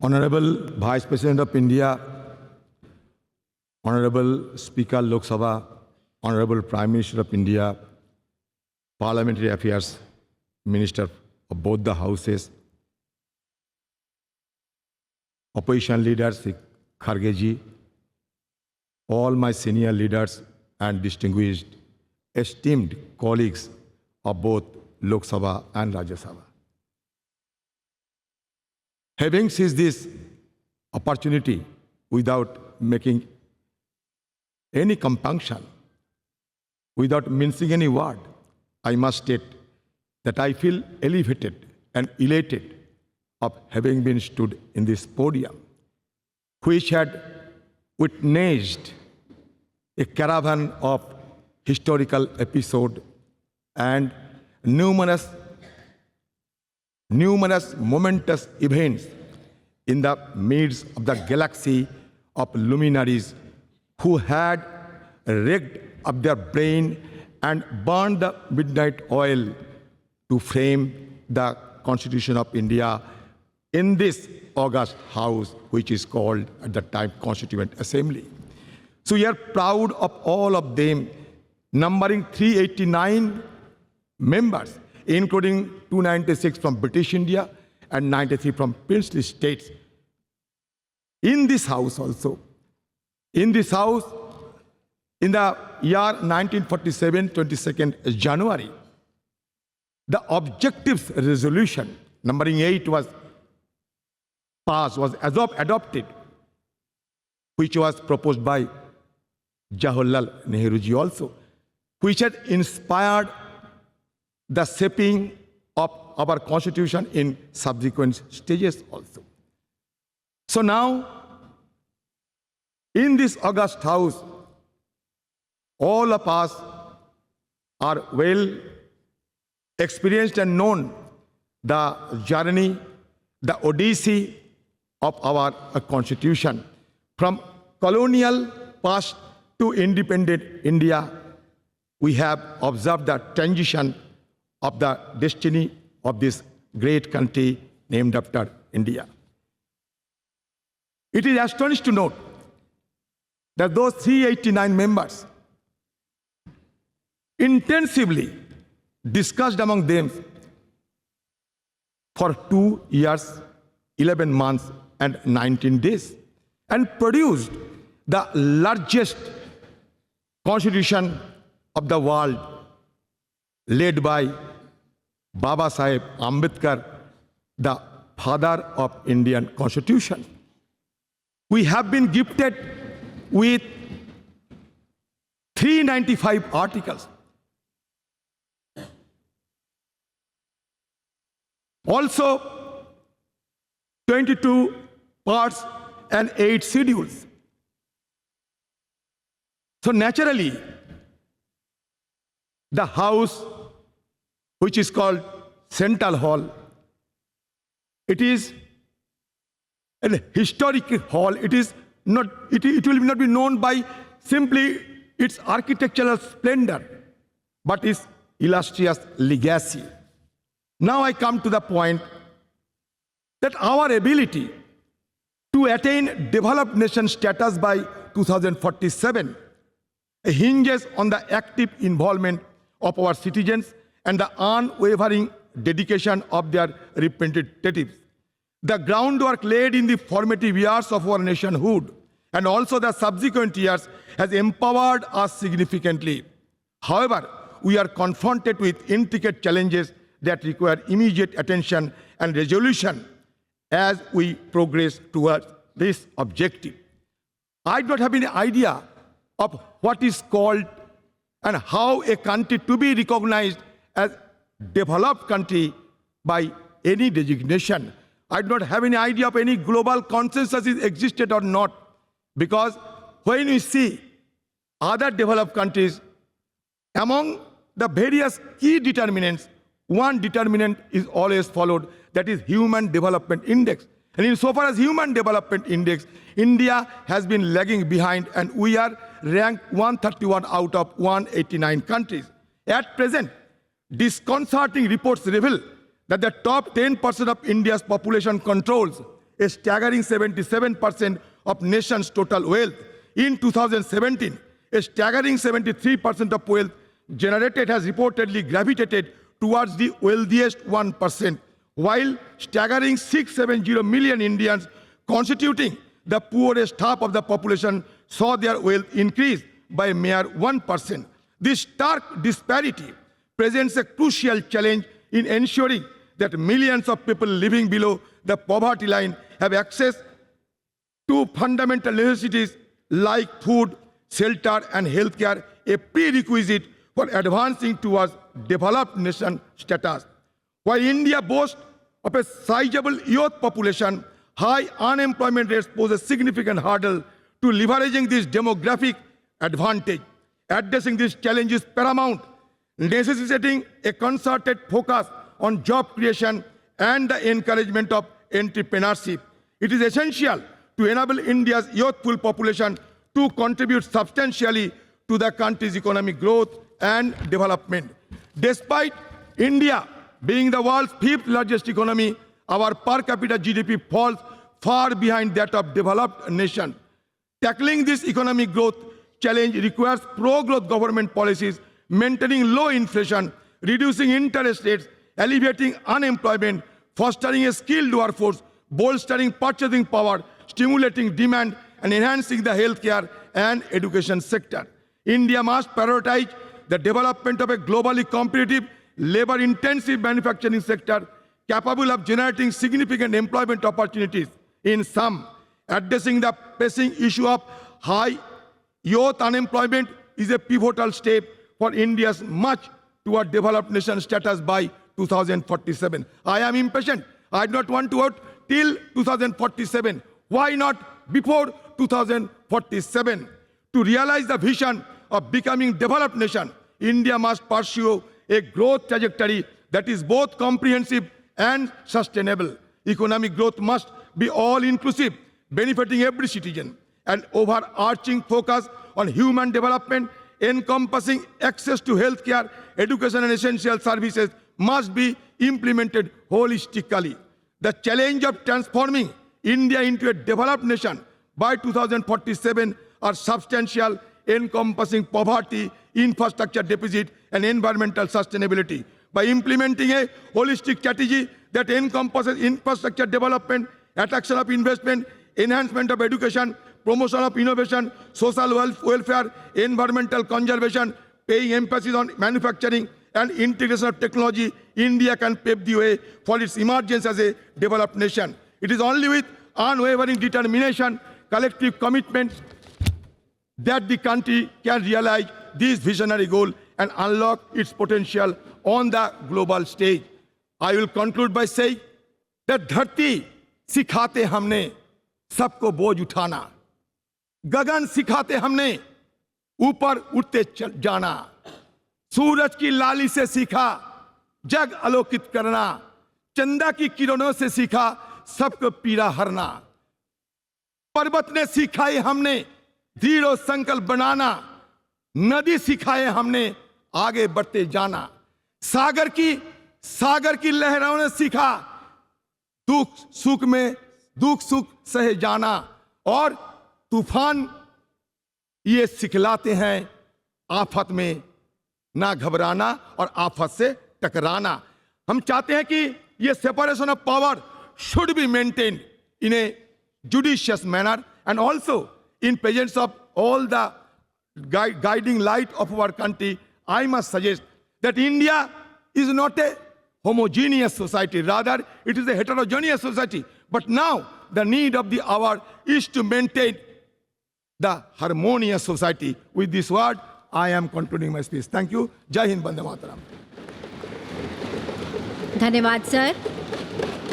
Honorable Vice President of India, Honorable Speaker Lok Sabha, Honorable Prime Minister of India, Parliamentary Affairs Minister of both the houses, opposition leaders, Kharge ji, all my senior leaders and distinguished, esteemed colleagues of both Lok Sabha and Rajya Sabha. Having seized this opportunity without making any compunction, without mincing any word, I must state that I feel elevated and elated of having been stood in this podium, which had witnessed a caravan of historical episodes and numerous momentous events in the midst of the galaxy of luminaries who had rigged up their brain and burned the midnight oil to frame the Constitution of India in this august house, which is called at the time Constituent Assembly. So we are proud of all of them, numbering 389 members, including 296 from British India and 93 from princely states. In this house also, in this house, in the year 1947, 22nd January, the objectives resolution, numbering 8, was passed, was adopted, which was proposed by Jawaharlal Nehru ji also, which had inspired the shaping of our constitution in subsequent stages also. So now, in this august house, all of us are well experienced and known the journey, the odyssey of our constitution. From colonial past to independent India, we have observed the transition of the destiny of this great country named after India. It is astonishing to note that those 389 members intensively discussed among them for 2 years, 11 months, and 19 days, and produced the largest constitution of the world, led by Baba Saheb Ambedkar, the father of Indian Constitution. We have been gifted with 395 articles. Also, 22 parts and 8 schedules. So naturally, the house, which is called Central Hall, it is a historic hall. It will not be known by simply its architectural splendor, but its illustrious legacy. Now I come to the point that our ability to attain developed nation status by 2047 hinges on the active involvement of our citizens and the unwavering dedication of their representatives. The groundwork laid in the formative years of our nationhood and also the subsequent years has empowered us significantly. However, we are confronted with intricate challenges that require immediate attention and resolution as we progress towards this objective. I do not have any idea of what is called and how a country to be recognized as developed country by any designation. I do not have any idea of any global consensus is existed or not, because when we see other developed countries, among the various key determinants, one determinant is always followed, that is Human Development Index. And insofar as Human Development Index, India has been lagging behind and we are ranked 131 out of 189 countries. At present, disconcerting reports reveal that the top 10% of India's population controls a staggering 77% of nation's total wealth. In 2017, a staggering 73% of wealth generated has reportedly gravitated towards the wealthiest 1%, while staggering 670 million Indians constituting the poorest half of the population saw their wealth increase by a mere 1%. This stark disparity presents a crucial challenge in ensuring that millions of people living below the poverty line have access to fundamental necessities like food, shelter, and healthcare, a prerequisite for advancing towards developed nation status. While India boasts of a sizable youth population, high unemployment rates pose a significant hurdle to leveraging this demographic advantage. Addressing this challenge is paramount, necessitating a concerted focus on job creation and the encouragement of entrepreneurship. It is essential to enable India's youthful population to contribute substantially to the country's economic growth and development. Despite India being the world's fifth largest economy, our per capita GDP falls far behind that of developed nations. Tackling this economic growth challenge requires pro-growth government policies, maintaining low inflation, reducing interest rates, alleviating unemployment, fostering a skilled workforce, bolstering purchasing power, stimulating demand, and enhancing the healthcare and education sector. India must prioritize the development of a globally competitive, labor-intensive manufacturing sector capable of generating significant employment opportunities. In sum, addressing the pressing issue of high youth unemployment is a pivotal step for India's march toward developed nation status by 2047. I am impatient. I do not want to wait till 2047. Why not before 2047? To realize the vision of becoming developed nation, India must pursue a growth trajectory that is both comprehensive and sustainable. Economic growth must be all-inclusive, benefiting every citizen. An overarching focus on human development, encompassing access to healthcare, education, and essential services must be implemented holistically. The challenge of transforming India into a developed nation by 2047 are substantial, encompassing poverty, infrastructure deficit, and environmental sustainability. By implementing a holistic strategy that encompasses infrastructure development, attraction of investment, enhancement of education, promotion of innovation, social welfare, environmental conservation, paying emphasis on manufacturing and integration of technology, India can pave the way for its emergence as a developed nation. It is only with unwavering determination, collective commitment, that the country can realize this visionary goal and unlock its potential on the global stage. I will conclude by saying that धरती सिखाते हमने सबको बोझ उठाना, गगन सिखाते हमने ऊपर उठते जाना, सूरज की लाली से सीखा जग आलोकित करना, चंदा की किरणों से सीखा सबको पीड़ा हरना, पर्वत ने सिखाए हमने दृढ़ संकल्प बनाना, नदी सिखाए हमने आगे बढ़ते जाना, सागर की लहरों ने सीखा दुख सुख सहे जाना, और तूफान ये सिखलाते हैं आफत में ना घबराना और आफत से टकराना. हम चाहते हैं कि ये separation of power should be maintained in a judicious manner and also in presence of all the guiding light of our country. I must suggest that India is not a homogeneous society, rather it is a heterogeneous society. But now the need of the hour is to maintain the harmonious society. With this word, I am concluding my speech. Thank you. Jai Hind, Bande Mataram. धन्यवाद sir.